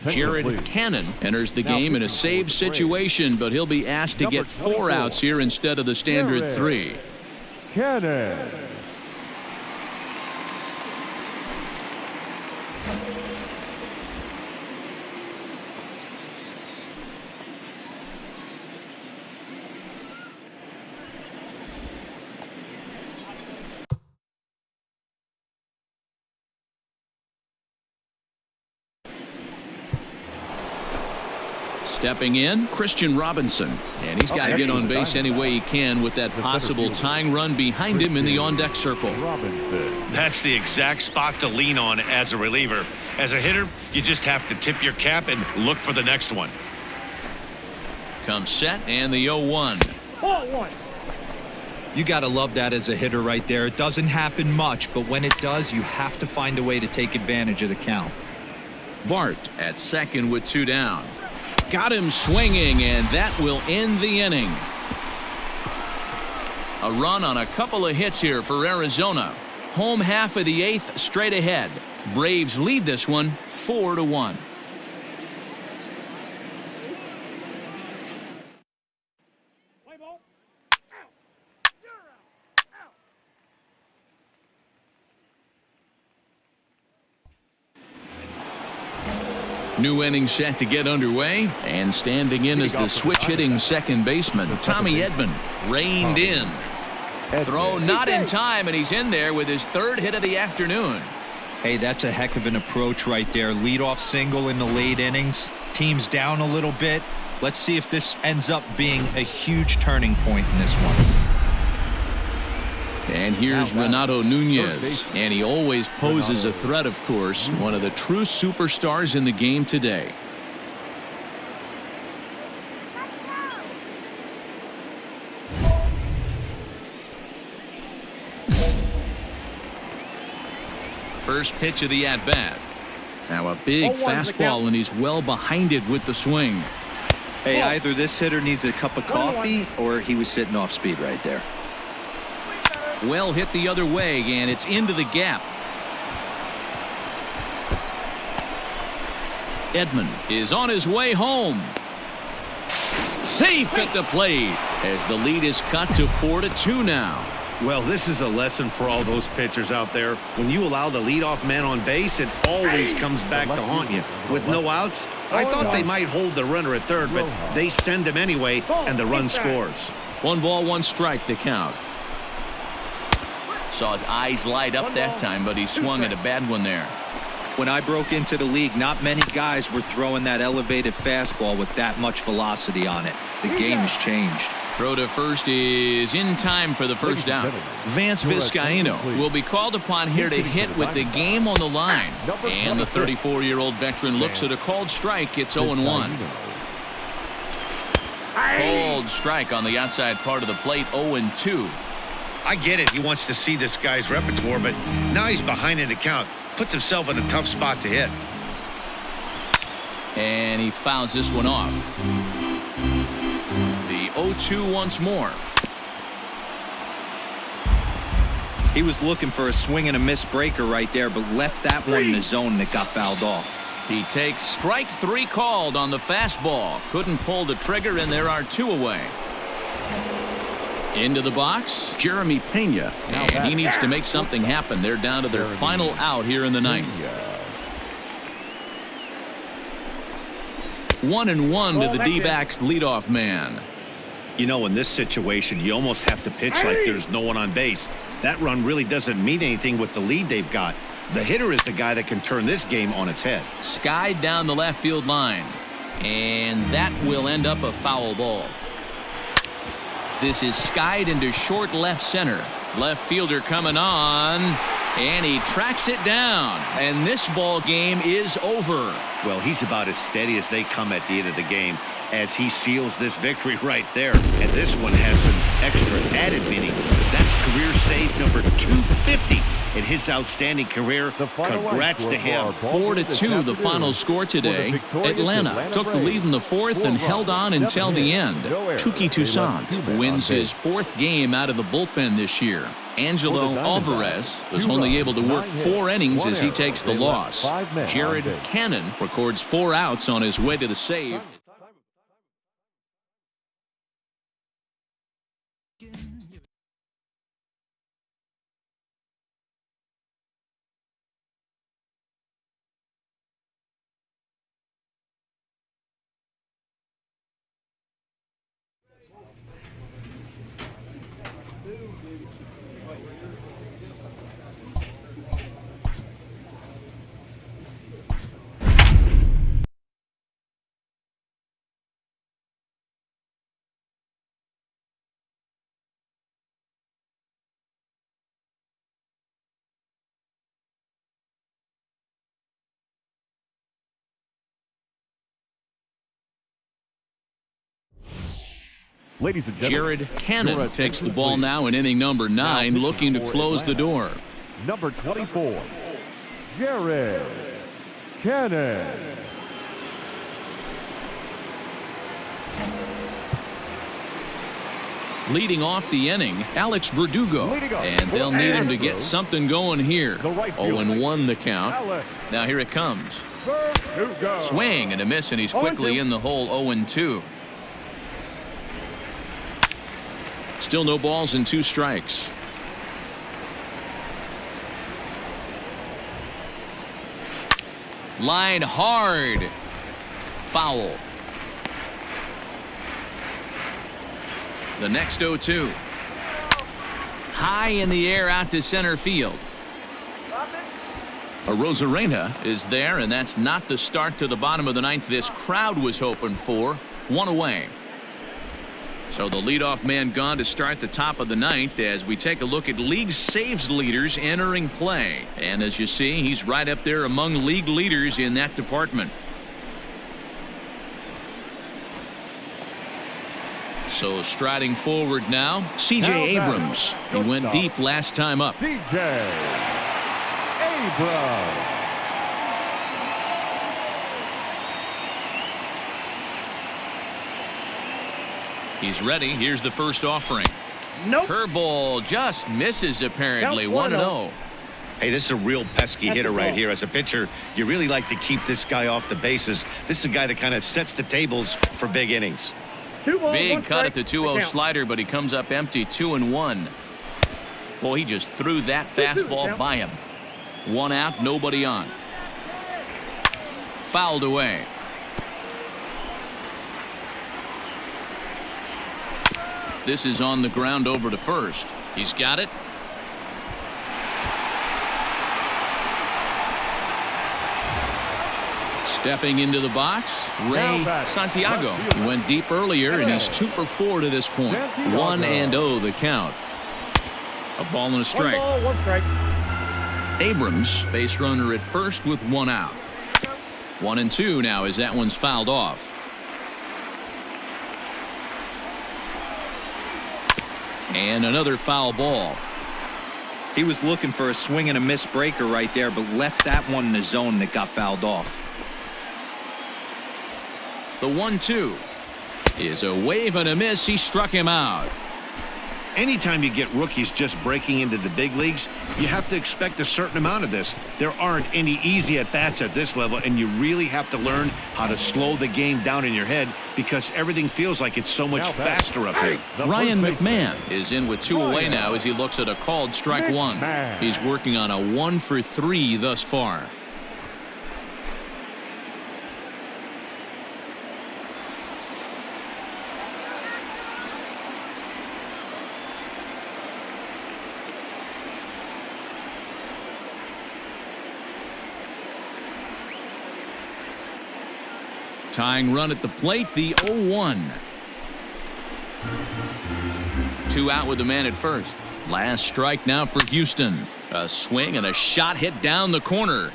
Jared Cannon enters the game in a save situation, but he'll be asked to get 4 outs here instead of the standard 3. Cannon. Stepping in, Christian Robinson. And he's got to get on base any way he can with that possible tying run behind him in the on-deck circle. That's the exact spot to lean on as a reliever. As a hitter, you just have to tip your cap and look for the next one. Comes set and the 0-1. You got to love that as a hitter right there. It doesn't happen much, but when it does, you have to find a way to take advantage of the count. Bart at second with 2 down. Got him swinging, and that will end the inning. A run on a couple of hits here for Arizona. Home half of the 8th straight ahead. Braves lead this one 4-1. New inning set to get underway, and standing in as the switch-hitting second baseman, Tommy Edman, reined in. Throw not in time, and he's in there with his 3rd hit of the afternoon. Hey, that's a heck of an approach right there. Leadoff single in the late innings. Team's down a little bit. Let's see if this ends up being a huge turning point in this one. And here's Renato Nunez, and he always poses a threat, of course, one of the true superstars in the game today. First pitch of the at-bat. Now a big fastball, and he's well behind it with the swing. Hey, either this hitter needs a cup of coffee or he was sitting off speed right there. Well hit the other way, and it's into the gap. Edman is on his way home. Safe at the plate as the lead is cut to 4-2 now. Well, this is a lesson for all those pitchers out there. When you allow the leadoff man on base, it always comes back to haunt you. With no outs, I thought they might hold the runner at third, but they send him anyway, and the run scores. 1 ball, 1 strike, the count. Saw his eyes light up that time, but he swung at a bad one there. When I broke into the league, not many guys were throwing that elevated fastball with that much velocity on it. The game has changed. Throw to first is in time for the first down. Vance Vizcaino will be called upon here to hit with the game on the line. And the 34-year-old veteran looks at a called strike. It's 0-1. Called strike on the outside part of the plate, 0-2. I get it. He wants to see this guy's repertoire, but now he's behind in the count. Puts himself in a tough spot to hit. And he fouls this one off. The 0-2 once more. He was looking for a swing and a miss breaker right there, but left that one in the zone that got fouled off. He takes strike 3 called on the fastball. Couldn't pull the trigger, and there are 2 away. Into the box, Jeremy Pena, and he needs to make something happen. They're down to their final out here in the 9th. 1-1 to the D-backs leadoff man. You know, in this situation, you almost have to pitch like there's no one on base. That run really doesn't mean anything with the lead they've got. The hitter is the guy that can turn this game on its head. Skied down the left field line, and that will end up a foul ball. This is skied into short left center. Left fielder coming on, and he tracks it down. And this ball game is over. Well, he's about as steady as they come at the end of the game as he seals this victory right there. And this one has some extra added meaning. That's career save number 250 in his outstanding career. Congrats to him. 4-2 the final score today. Atlanta took the lead in the fourth and held on until the end. Tuki Toussaint wins his fourth game out of the bullpen this year. Angelo Alvarez was only able to work 4 innings as he takes the loss. Jared Cannon records 4 outs on his way to the save. Ladies and gentlemen, Jared Cannon takes the ball now in inning number 9, looking to close the door. Number 24, Jared Cannon. Leading off the inning, Alex Verdugo, and they'll need him to get something going here. 0-1 the count. Now here it comes. Swing and a miss, and he's quickly in the hole. 0-2. Still no balls and 2 strikes. Line hard. Foul. The next 0-2. High in the air out to center field. Arozarena is there, and that's not the start to the bottom of the 9th this crowd was hoping for. 1 away. So the leadoff man gone to start the top of the 9th as we take a look at league saves leaders entering play. And as you see, he's right up there among league leaders in that department. So striding forward now, C.J. Abrams. He went deep last time up. C.J. Abrams. He's ready. Here's the first offering. Nope. Curveball just misses apparently. 1-0. Hey, this is a real pesky hitter right here. As a pitcher, you really like to keep this guy off the bases. This is a guy that kind of sets the tables for big innings. Big cut at the 2-0 slider, but he comes up empty. 2-1. Boy, he just threw that fastball by him. 1 out, nobody on. Fouled away. This is on the ground over to first. He's got it. Stepping into the box, Ray Santiago. He went deep earlier, and he's 2 for 4 to this point. 1-0 the count. A ball and a strike. 1 strike. Abrams, base runner at first with 1 out. 1-2 now as that one's fouled off. And another foul ball. He was looking for a swing and a miss breaker right there, but left that one in the zone that got fouled off. The 1-2 is a wave and a miss. He struck him out. Anytime you get rookies just breaking into the big leagues, you have to expect a certain amount of this. There aren't any easy at-bats at this level, and you really have to learn how to slow the game down in your head because everything feels like it's so much faster up here. Ryan McMahon is in with 2 away now as he looks at a called strike 1. He's working on a 1 for 3 thus far. Tying run at the plate, the 0-1. 2 out with the man at first. Last strike now for Houston. A swing and a shot hit down the corner.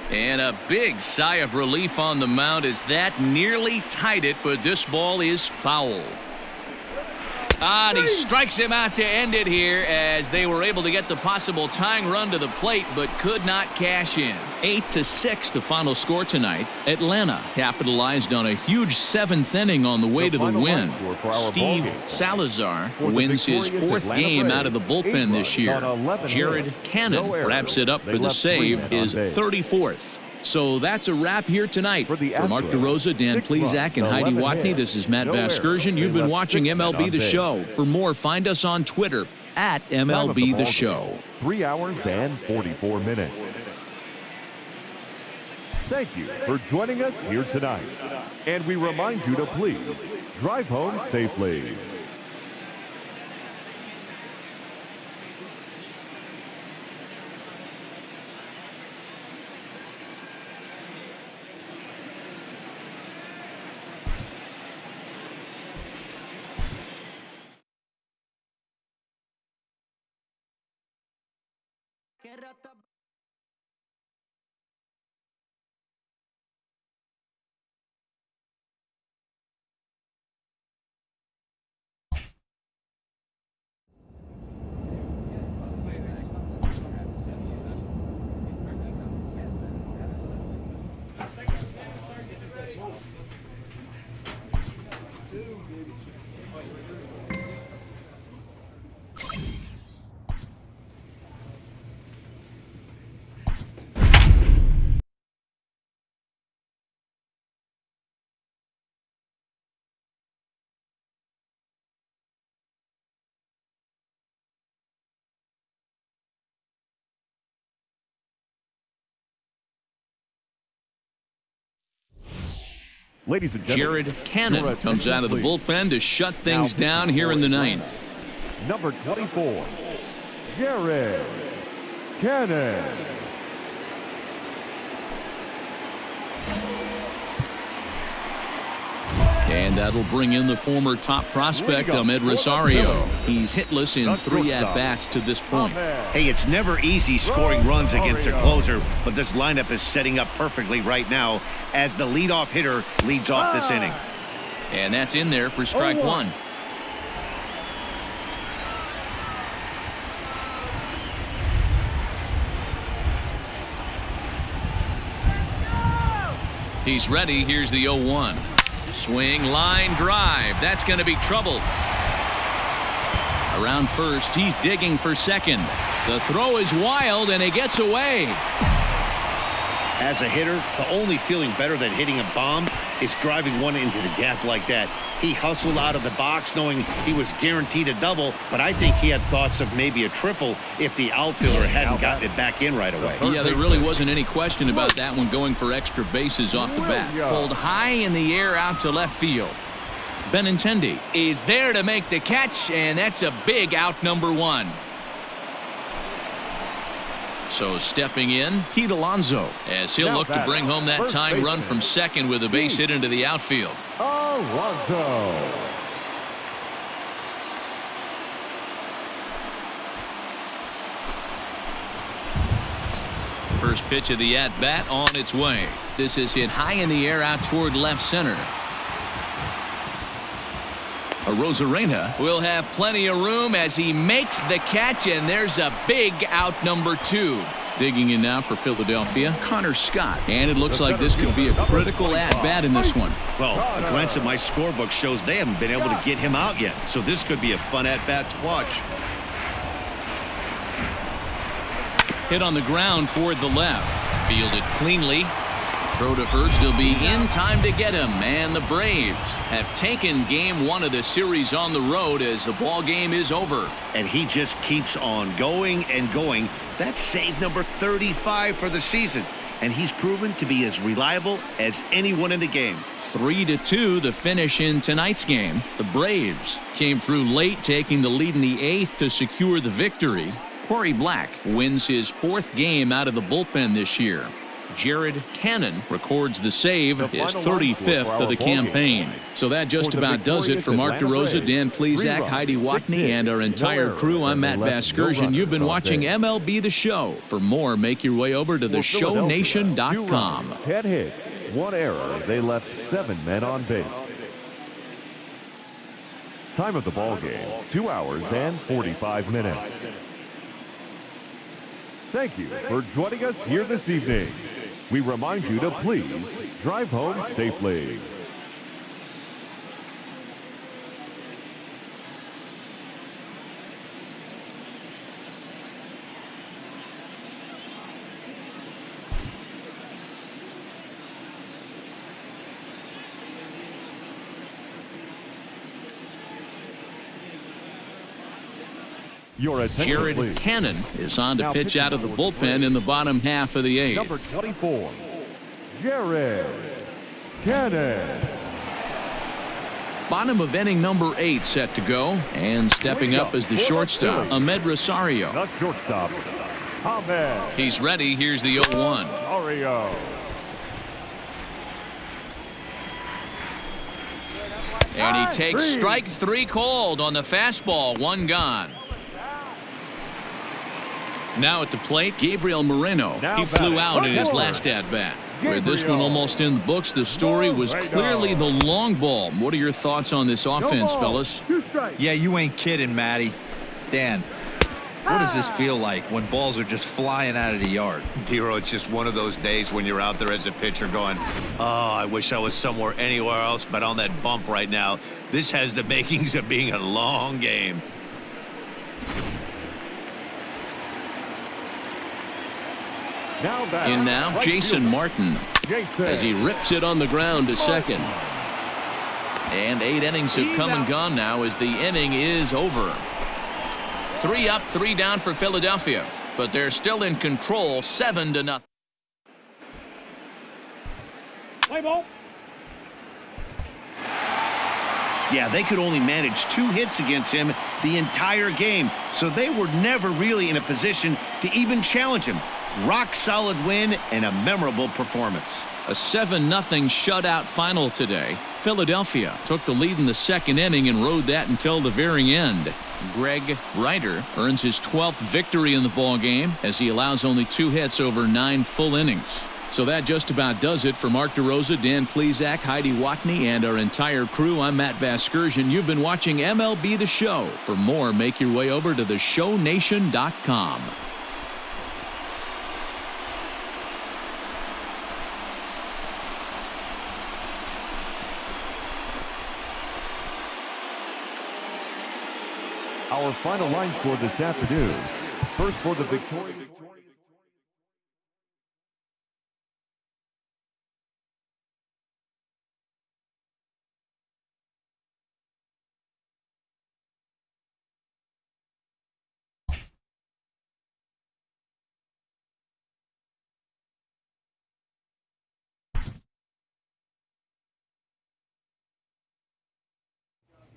And a big sigh of relief on the mound as that nearly tied it, but this ball is foul. And he strikes him out to end it here as they were able to get the possible tying run to the plate but could not cash in. 8-6 the final score tonight. Atlanta capitalized on a huge 7th inning on the way to the win. Steve Salazar wins his 4th game out of the bullpen this year. Jared Cannon wraps it up for the save, his 34th. So that's a wrap here tonight. For Mark DeRosa, Dan Plesac, and Heidi Watney, this is Matt Vasgersian. You've been watching MLB The Show. For more, find us on Twitter at MLB The Show. 3 hours and 44 minutes. Thank you for joining us here tonight. And we remind you to please drive home safely. Ladies and gentlemen, Jared Cannon comes out of the bullpen to shut things down here in the 9th. Number 24, Jared Cannon. And that'll bring in the former top prospect, Ahmed Rosario. He's hitless in 3 at-bats to this point. Hey, it's never easy scoring runs against a closer, but this lineup is setting up perfectly right now as the leadoff hitter leads off this inning. And that's in there for strike 1. He's ready. Here's the 0-1. Swing, line, drive. That's going to be trouble. Around first, he's digging for second. The throw is wild, and he gets away. As a hitter, the only feeling better than hitting a bomb is driving one into the gap like that. He hustled out of the box knowing he was guaranteed a double, but I think he had thoughts of maybe a triple if the outfielder hadn't gotten it back in right away. Yeah, there really wasn't any question about that one going for extra bases off the bat. Pulled high in the air out to left field. Benintendi is there to make the catch, and that's a big out, number 1. So stepping in, Pete Alonso, as he'll look to bring home that tying run from second with a base hit into the outfield. Alonso. First pitch of the at-bat on its way. This is hit high in the air out toward left center. Rosarena will have plenty of room as he makes the catch, and there's a big out, number 2. Digging in now for Philadelphia, Connor Scott. And it looks like this could be a critical at-bat in this one. Well, a glance at my scorebook shows they haven't been able to get him out yet, so this could be a fun at-bat to watch. Hit on the ground toward the left. Fielded cleanly. Throw to first. He'll be in time to get him. And the Braves have taken game 1 of the series on the road as the ball game is over. And he just keeps on going and going. That's save number 35 for the season. And he's proven to be as reliable as anyone in the game. 3-2 the finish in tonight's game. The Braves came through late, taking the lead in the 8th to secure the victory. Corey Black wins his 4th game out of the bullpen this year. Jared Cannon records the save, The his final line score 35th for of our the ball game campaign. tonight. So that just For the about does it victorious for Mark Atlanta DeRosa, Braves, Dan 3 Plesac, runs, Heidi 6 Watney, hits, and our no entire errors, crew. I'm and Matt they left no Vasgersian. You've been runners watching on base. MLB The Show. For more, make your way over to For Philadelphia, 2 theshownation.com. runs, 10 hits, 1 error. They left 7 men on base. Time of the ball game, 2 hours and 45 minutes. Thank you for joining us here this evening. We remind you to please drive home safely. Your attention, Jared please. Cannon is on to Now pitch pitching out of the for the bullpen Braves. in the bottom half of the 8th. Number 24, Jared Cannon. Bottom of inning number 8 set to go. And stepping up as the shortstop, Ahmed Rosario. The shortstop, Ahmed He's ready. Here's the 0-1. Rosario. And he takes strike 3 called on the fastball. 1 gone. Now at the plate, Gabriel Moreno. Now He flew batting. out in his Forward. last at-bat. With this one Gabriel almost in the books, the story was Moreno. clearly the long ball. What are your thoughts on this offense, fellas? Yeah, you ain't kidding, Matty. Dan, what does this feel like when balls are just flying out of the yard? Hero, it's just one of those days when you're out there as a pitcher going, oh, I wish I was somewhere anywhere else but on that bump right now. This has the makings of being a long game. Now batting. In now, Right Jason fielder, Martin Jason. as he rips it on the ground to second. And 8 innings have come and gone now as the inning is over. 3 up, 3 down for Philadelphia, but they're still in control, 7-0. Yeah, they could only manage 2 hits against him the entire game, so they were never really in a position to even challenge him. Rock solid win and a memorable performance. A 7-0 shutout final today. Philadelphia took the lead in the 2nd inning and rode that until the very end. Greg Ryder earns his 12th victory in the ball game as he allows only 2 hits over 9 full innings. So that just about does it for Mark DeRosa, Dan Plesac, Heidi Watney, and our entire crew. I'm Matt Vasgersian. You've been watching MLB The Show. For more, make your way over to theshownation.com. Our final line score this afternoon. First for the victorious.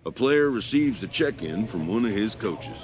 A player receives a check-in from one of his coaches.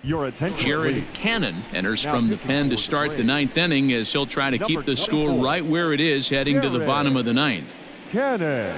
Your attention, Jared please. Cannon enters Now from the pitching pen to for the start the Braves. 9th inning as he'll try to keep Number the score 24, right where it is heading to the Jared bottom of the 9th. Cannon.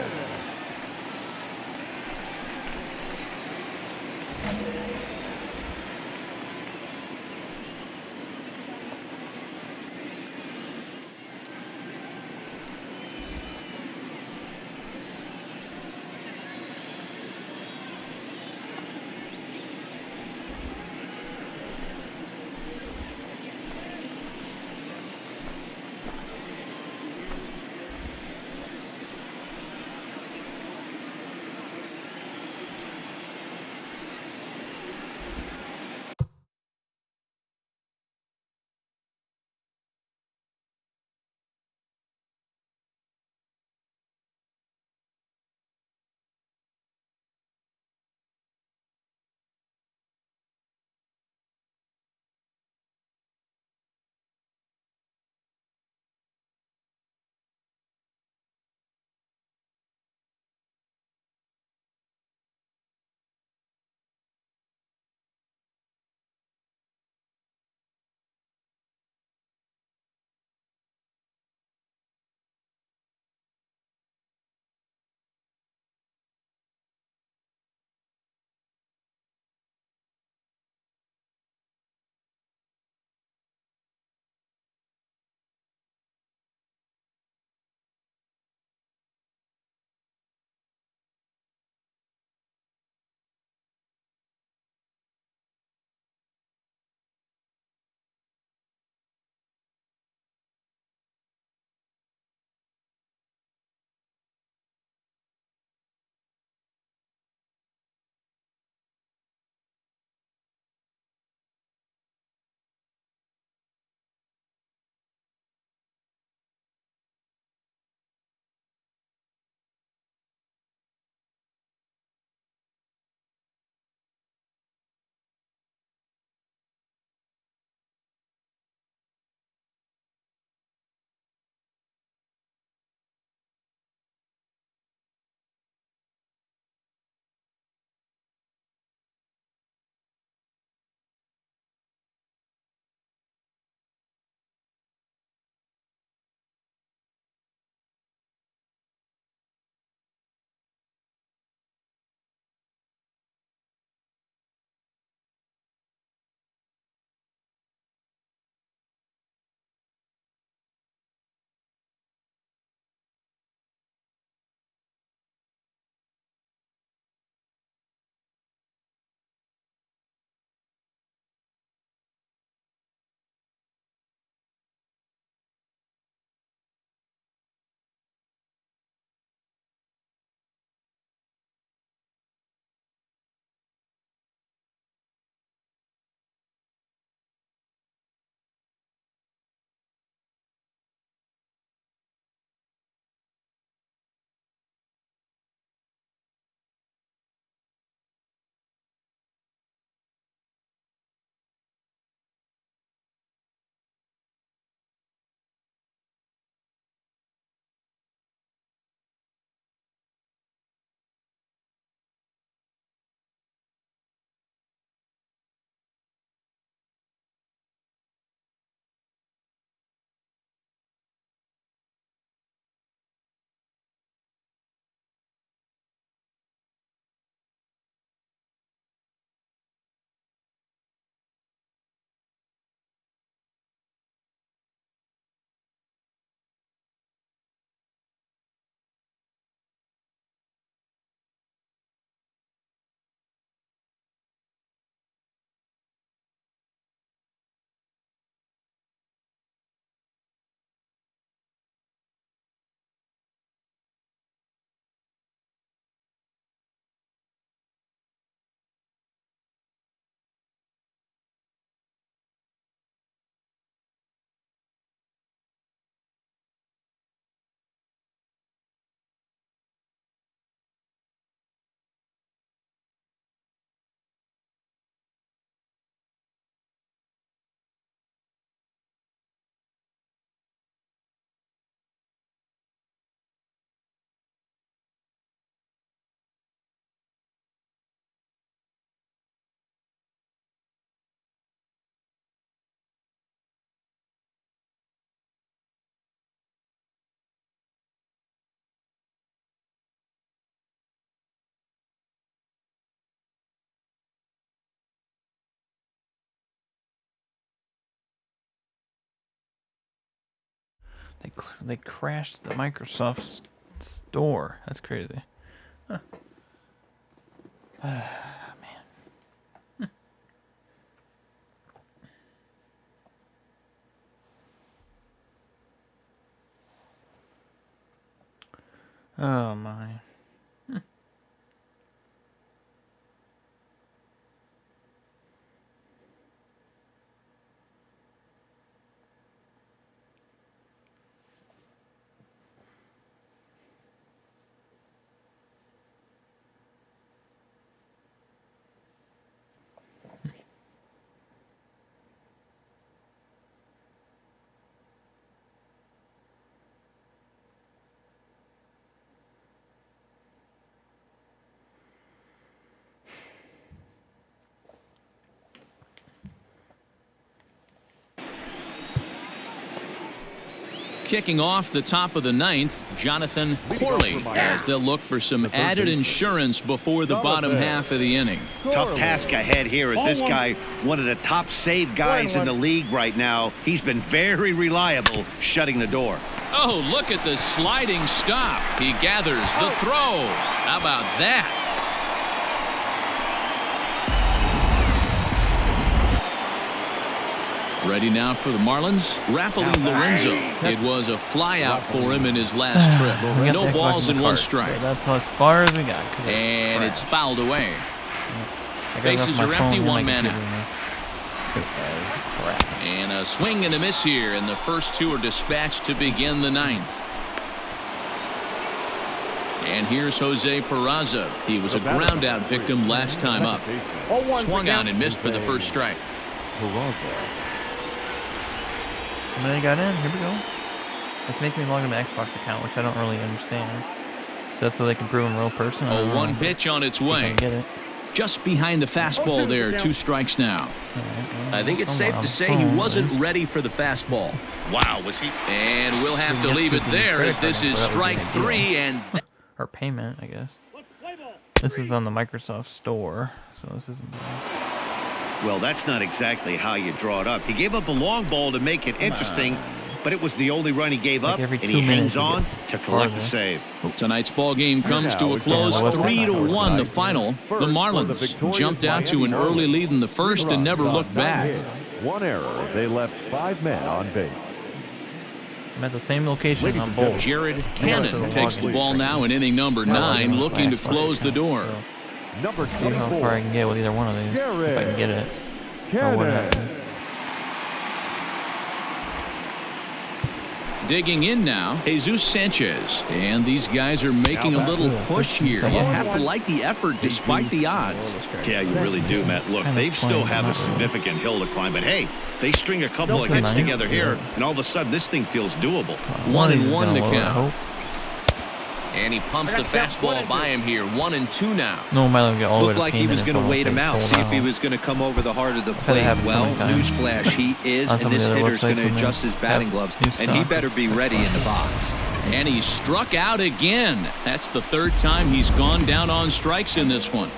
They crashed the Microsoft store. That's crazy. Huh. Man. Oh my. Kicking off the top of the ninth, Jonathan Corley, as they'll look for some added insurance before the bottom half of the inning. Tough task ahead here as this guy, one of the top save guys in the league right now. He's been very reliable shutting the door. Oh, look at the sliding stop. He gathers the throw. How about that? Ready now for the Marlins, Rafael Lorenzo. It was a flyout for him in his last trip. No balls and one strike. Yeah, that's as far as we got. And it's fouled away. Bases are empty, one man out. And a swing and a miss here, and the first two are dispatched to begin the ninth. And here's Jose Peraza. He was a ground out victim last time up. Swung out and missed for the first strike. And then he got in. Here we go. It's making me log into my Xbox account, which I don't really understand. So that's so they can prove I'm a real person. Oh, one pitch on its way. Get it. Just behind the fastball there. 2 strikes now. I think it's safe to say he wasn't ready for the fastball. Wow, was he? And we'll have to leave it there as this is strike 3 and or payment, I guess. This is on the Microsoft store, so this isn't bad. Well, that's not exactly how you draw it up. He gave up a long ball to make it interesting, but it was the only run he gave up, and he hangs on to collect the save. Tonight's ball game comes to a close, 3-1 the final. The Marlins jumped out to an early lead in the first and never looked back. One error. They left 5 men on base. I'm at the same location on both. Jared Cannon takes the ball now in inning number 9, looking to close the door. Number See how far I can get with either one of these. If I can get it. Or what happens. Digging in now, Jesus Sanchez. And these guys are making a little push here. You have to like the effort despite the odds. Yeah, you really do, Matt. Look, they still have a significant hill to climb, but hey, they string a couple of hits together here, and all of a sudden this thing feels doable. 1-1 the count. And he pumps the fastball by him here. 1-2 now. No, Milo get all the way Looked like he was going to wait him out, see if he was going to come over the heart of the plate. Well, newsflash, he is, and this hitter's going to adjust his batting gloves, and he better be ready in the box. And he struck out again. That's the 3rd time he's gone down on strikes in this one.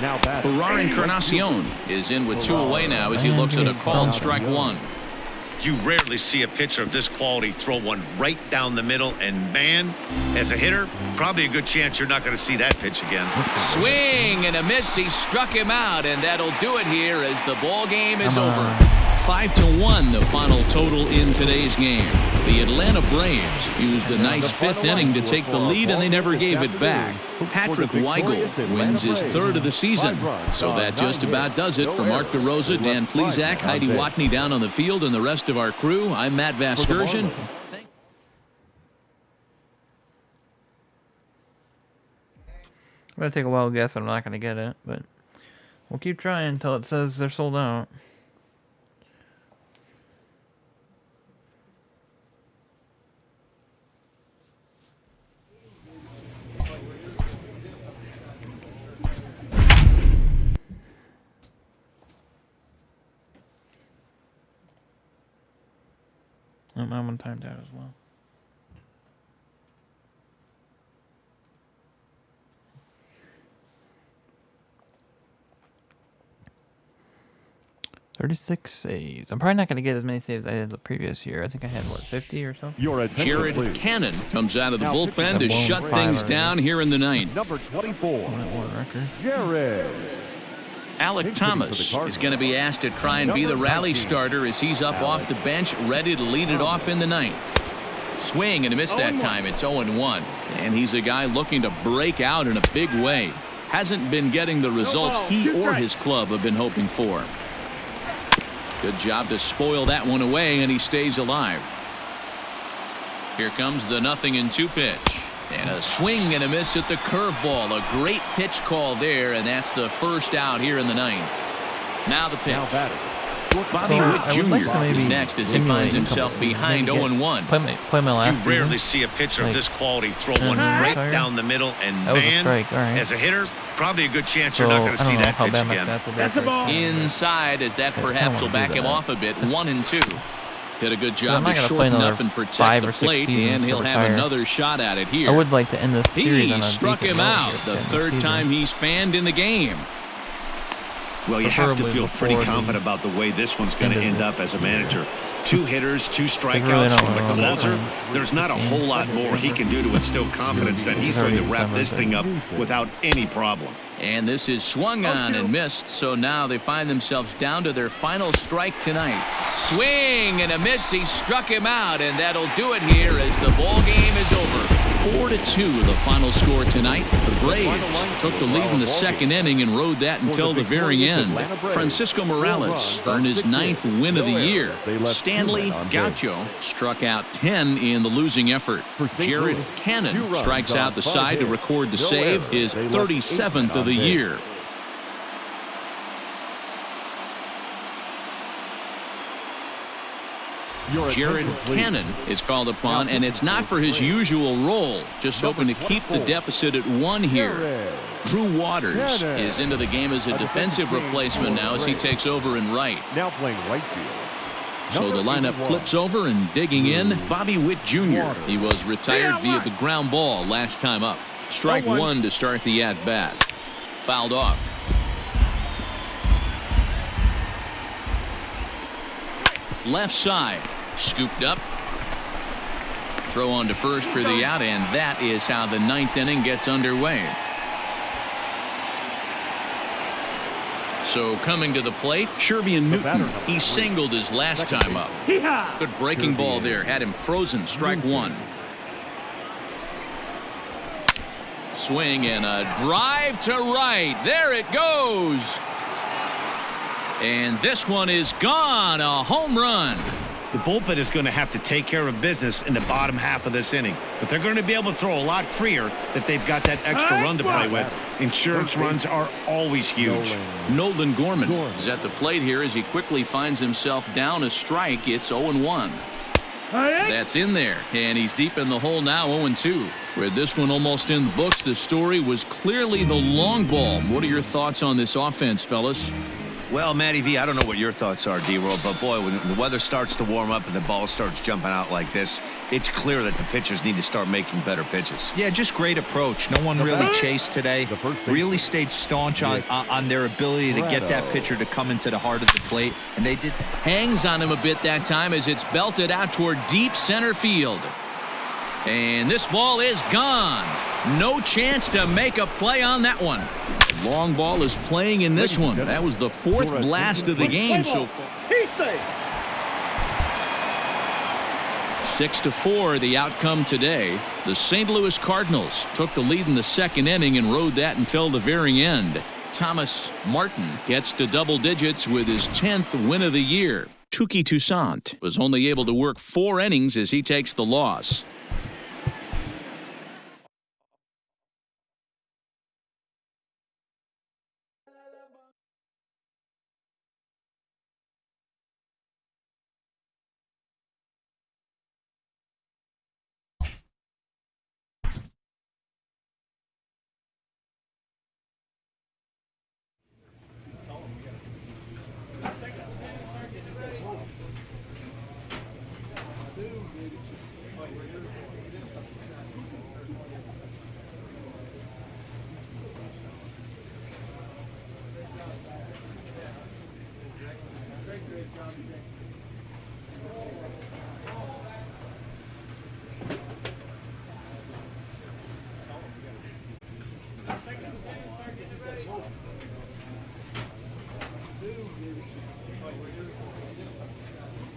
Gerard Encarnacion is in with 2 away now as he looks at a called strike 1. You rarely see a pitcher of this quality throw one right down the middle, and man, as a hitter, probably a good chance you're not going to see that pitch again. Swing and a miss. He struck him out, and that'll do it here as the ball game is over. 5-1 the final total in today's game. The Atlanta Braves used a nice 5th inning to take the lead, and they never gave it back. Patrick Weigel wins his 3rd of the season. So that just about does it. For Mark DeRosa, Dan Plesac, Heidi Watney down on the field, and the rest of our crew, I'm Matt Vasgersian. I'm going to take a wild guess. I'm not going to get it, but we'll keep trying until it says they're sold out. I'm one timed out as well. 36 saves. I'm probably not going to get as many saves as I did the previous year. I think I had, what, 50 or so? Your attention, Jared please. Cannon comes out of the Now bullpen to pitching. shut Five things already. down here in the ninth. Number 24, One record. Jared. Alec Hitting for the Thomas Cardinals. is going to be asked to try and be the Number rally 19, starter as he's up off the bench, ready to lead it off in the ninth. Swing and a miss that time. It's 0-1. And he's a guy looking to break out in a big way. Hasn't been getting the results he or his club have been hoping for. Good job to spoil that one away, and he stays alive. Here comes the 0-2 pitch. And a swing and a miss at the curveball. A great pitch call there, and that's the first out here in the ninth. Now the pitch. Now batting. Bobby So, Witt I would like to Jr. is maybe next as he simulate finds a himself couple seasons, behind maybe get- 0-1. Play my last You rarely season. see a pitcher of Like, this quality throw one uh-huh. right Fire. down the middle, and That was a man, strike, all right. as a hitter, probably a good chance So, you're not I going to don't see know that how pitch bad my again. stats will be after this season. Inside, as that perhaps will wanna back do him that. off a bit. 1-2. Did a good I'm job not to gonna play shorten another up and protect 5 the or 6 plate, seasons and to he'll have retire. another shot at it here. I would like to end this series on He a struck decent him note out here at the end of third season. time he's fanned in the game. Well, you have to Preferably feel pretty before the confident about the way this one's going to end of end up this as a manager. 2 hitters, 2 really strikeouts don't from the know. closer. There's not a whole lot more he can do to instill confidence that he's going to wrap this thing up without any problem. And this is swung on and missed, so now they find themselves down to their final strike tonight. Swing and a miss. He struck him out, and that'll do it here as the ball game is over. 4-2 the final score tonight. The Braves took the lead in the second inning and rode that until the very end. Francisco Morales earned his 9th win of the year. Stanley Gaucho struck out 10 in the losing effort. Jared Cannon strikes out the side to record the save, his 37th of the year. Jared Cannon is called upon, and it's not for his usual role, just hoping to keep the deficit at 1 here. Drew Waters is into the game as a defensive replacement now as he takes over in right. Now playing right field. So the lineup flips over, and digging in, Bobby Witt Jr. He was retired via the ground ball last time up. Strike 1 to start the at-bat. Fouled off. Left side. Scooped up. Throw on to first for the out, and that is how the 9th inning gets underway. So coming to the plate, Shervian Newton. He singled his last time up. Good breaking ball there. Had him frozen. Strike 1. Swing and a drive to right. There it goes. And this one is gone. A home run. The bullpen is going to have to take care of business in the bottom half of this inning, but they're going to be able to throw a lot freer that they've got that extra run to play with. Insurance runs are always huge. Nolan Gorman is at the plate here as he quickly finds himself down a strike. It's 0-1. That's in there, and he's deep in the hole now, 0-2. With this one almost in the books, the story was clearly the long ball. What are your thoughts on this offense, fellas? Well, Matty V, I don't know what your thoughts are, D-Roll, but boy, when the weather starts to warm up and the ball starts jumping out like this, it's clear that the pitchers need to start making better pitches. Yeah, just great approach. No one really chased today. Really stayed staunch on their ability to get that pitcher to come into the heart of the plate, and they did. Hangs on him a bit that time as it's belted out toward deep center field. And this ball is gone. No chance to make a play on that one. Long ball is playing in this one. That was the 4th blast of the game so far. 6-4 the outcome today. The St. Louis Cardinals took the lead in the second inning and rode that until the very end. Thomas Martin gets to double digits with his 10th win of the year. Touki Toussaint was only able to work 4 innings as he takes the loss.